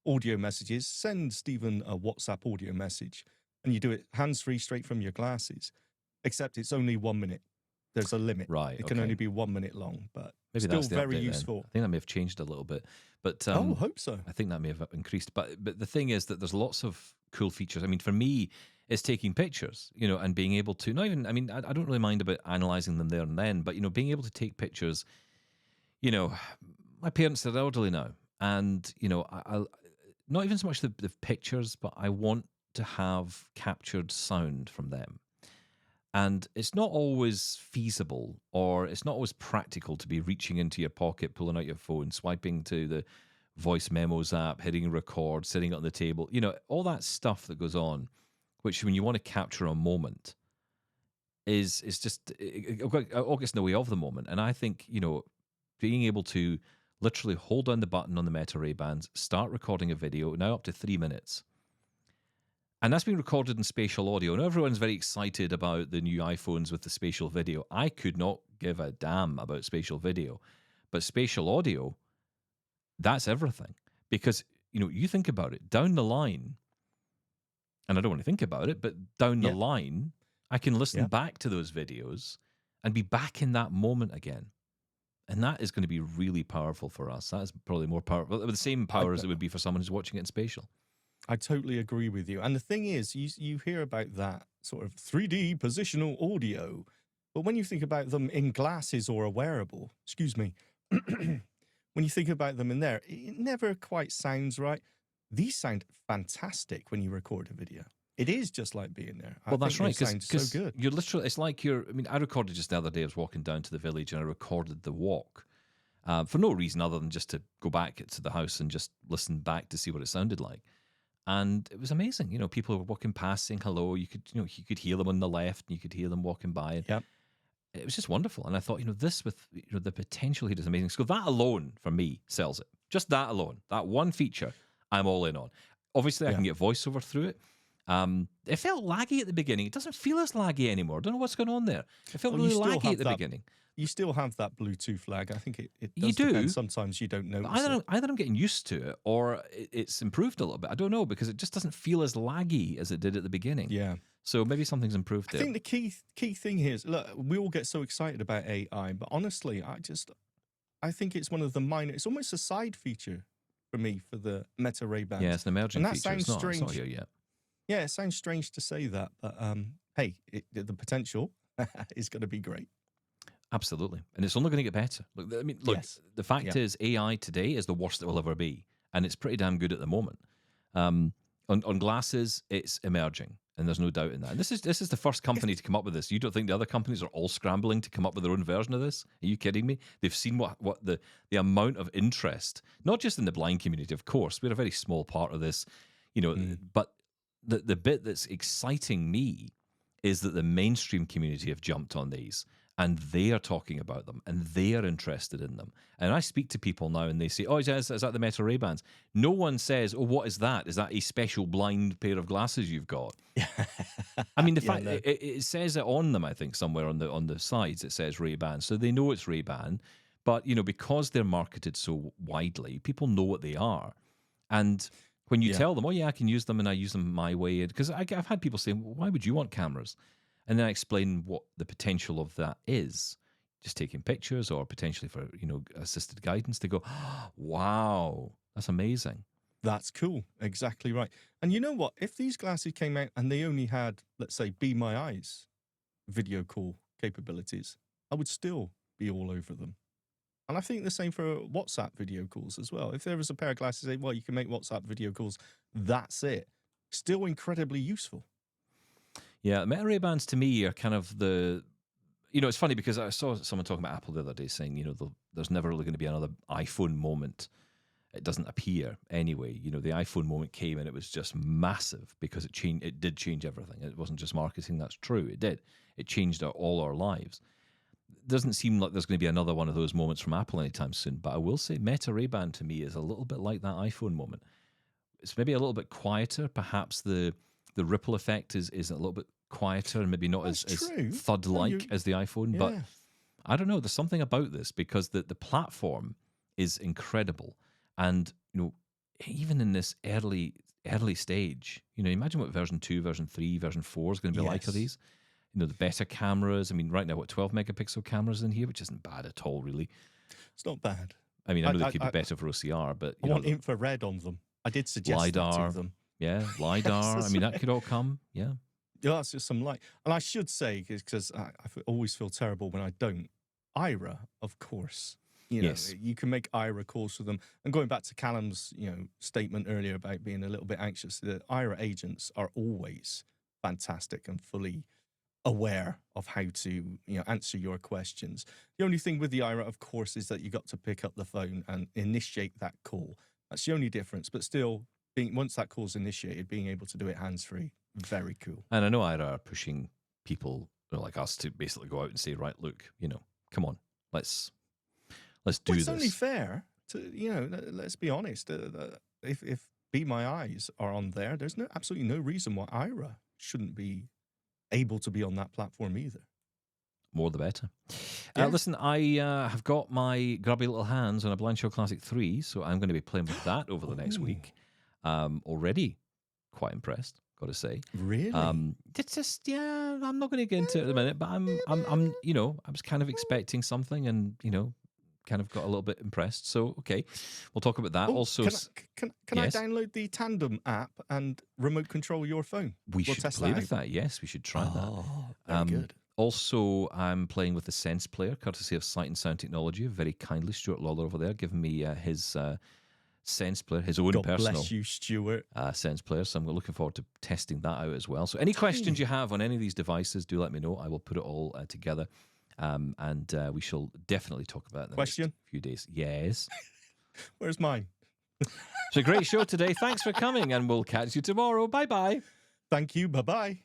audio messages. Send Stephen a WhatsApp audio message, and you do it hands-free straight from your glasses, except it's only 1 minute. There's a limit. Right. It can only be 1 minute long, but maybe still that's the very update useful. Then. I think that may have changed a little bit. But I hope so. I think that may have increased. But the thing is that there's lots of cool features. I mean, for me, it's taking pictures, and being able to, I don't really mind about analyzing them there and then, but, being able to take pictures, my parents are elderly now, and, I not even so much the pictures, but I want to have captured sound from them. And it's not always feasible, or it's not always practical to be reaching into your pocket, pulling out your phone, swiping to the voice memos app, hitting record, sitting on the table. All that stuff that goes on, which when you want to capture a moment is just, it all gets in the way of the moment. And I think, being able to literally hold down the button on the Meta Ray-Bans, start recording a video, now up to 3 minutes. And that's being recorded in spatial audio. And everyone's very excited about the new iPhones with the spatial video. I could not give a damn about spatial video. But spatial audio, that's everything. Because, you think about it, down the line, and I don't want to think about it, but down the line, I can listen back to those videos and be back in that moment again. And that is going to be really powerful for us. That is probably more powerful, with the same power as it would be for someone who's watching it in spatial. I totally agree with you. And the thing is, you hear about that sort of 3D positional audio, but when you think about them in glasses or a wearable, excuse me, when you think about them in there, it never quite sounds right. These sound fantastic when you record a video. It is just like being there. Well, that's right. Because so good. You're literally, it's like I recorded just the other day. I was walking down to the village and I recorded the walk for no reason other than just to go back to the house and just listen back to see what it sounded like. And it was amazing. People were walking past saying hello. You could hear them on the left and you could hear them walking by. Yep. It was just wonderful. And I thought, this with the potential here is amazing. So that alone, for me, sells it. Just that alone. That one feature, I'm all in on. Obviously, I can get voiceover through it. It felt laggy at the beginning. It doesn't feel as laggy anymore. I don't know what's going on there. It felt really laggy at the beginning. You still have that Bluetooth lag. I think it does you do. depend. Sometimes you don't notice Either I'm getting used to it or it's improved a little bit. I don't know, because it just doesn't feel as laggy as it did at the beginning. Yeah. So maybe something's improved there. I think the key thing here is, look, we all get so excited about AI, but honestly, I think it's one of the minor, it's almost a side feature for me for the Meta Ray-Bans. Yeah, it's an emerging feature. Sounds strange. It's not here yet. Yeah, it sounds strange to say that, but hey, the potential is going to be great. Absolutely. And it's only going to get better. Look, the fact is AI today is the worst it will ever be. And it's pretty damn good at the moment. On glasses, it's emerging. And there's no doubt in that. And this is the first company to come up with this. You don't think the other companies are all scrambling to come up with their own version of this? Are you kidding me? They've seen what the amount of interest, not just in the blind community, of course. We're a very small part of this, but the bit that's exciting me is that the mainstream community have jumped on these. And they are talking about them, and they are interested in them. And I speak to people now, and they say, "Oh, is that the Meta Ray-Bans?" No one says, "Oh, what is that? Is that a special blind pair of glasses you've got?" I mean, the fact it says it on them, I think, somewhere on the sides it says Ray-Ban, so they know it's Ray-Ban. But because they're marketed so widely, people know what they are. And when you tell them, "Oh, yeah, I can use them, and I use them my way," because I've had people say, well, "Why would you want cameras?" And then I explain what the potential of that is. Just taking pictures or potentially for, assisted guidance. They go, oh, wow, that's amazing. That's cool. Exactly right. And you know what? If these glasses came out and they only had, let's say, Be My Eyes video call capabilities, I would still be all over them. And I think the same for WhatsApp video calls as well. If there was a pair of glasses, say, well, you can make WhatsApp video calls, that's it. Still incredibly useful. Yeah, Meta Ray-Bans to me are kind of it's funny because I saw someone talking about Apple the other day saying, there's never really going to be another iPhone moment. It doesn't appear anyway. The iPhone moment came and it was just massive because it did change everything. It wasn't just marketing, that's true. It did. It changed all our lives. It doesn't seem like there's going to be another one of those moments from Apple anytime soon, but I will say Meta Ray-Ban to me is a little bit like that iPhone moment. It's maybe a little bit quieter. Perhaps the ripple effect is a little bit quieter and maybe not as thud-like as the iPhone. But I don't know. There's something about this because the platform is incredible. And, even in this early stage, imagine what version 2, version 3, version 4 is going to be like of these. The better cameras. I mean, right now, 12 megapixel cameras in here, which isn't bad at all, really. It's not bad. I mean, I know they could be better for OCR, but... I want infrared on them. I did suggest LiDAR, that to them. Yeah, LiDAR. I mean, that could all come. Yeah. Yeah, that's just some light. And I should say, because I always feel terrible when I don't, Ira, of course. Yes. You can make Ira calls for them. And going back to Callum's, statement earlier about being a little bit anxious, the Ira agents are always fantastic and fully aware of how to answer your questions. The only thing with the Ira, of course, is that you got to pick up the phone and initiate that call. That's the only difference. But still, once that call's initiated, being able to do it hands-free, very cool. And I know Ira are pushing people like us to basically go out and say, right, look, come on, let's do it's this. Only fair to, let's be honest. If Be My Eyes are on there, there's absolutely no reason why Ira shouldn't be able to be on that platform either. More the better. Yeah. Listen, I have got my grubby little hands on a Blind Show Classic 3, so I'm going to be playing with that over the next week. Already quite impressed, got to say. Really? It's just, I'm not going to get into it at the minute, but I'm I was kind of expecting something and, kind of got a little bit impressed. So, okay, we'll talk about that. Also, can yes? I download the Tandem app and remote control your phone? We'll should test play that with that. Yes, we should try that. Very good. Also, I'm playing with the Sense Player, courtesy of Sight and Sound Technology. Very kindly, Stuart Lawler over there, giving me his Sense Player, his own God personal bless you, Stuart. Sense Player. So I'm looking forward to testing that out as well. So any questions you have on any of these devices, do let me know. I will put it all together. And we shall definitely talk about it in the next few days. Yes. Where's mine? It's a great show today. Thanks for coming, and we'll catch you tomorrow. Bye-bye. Thank you. Bye-bye.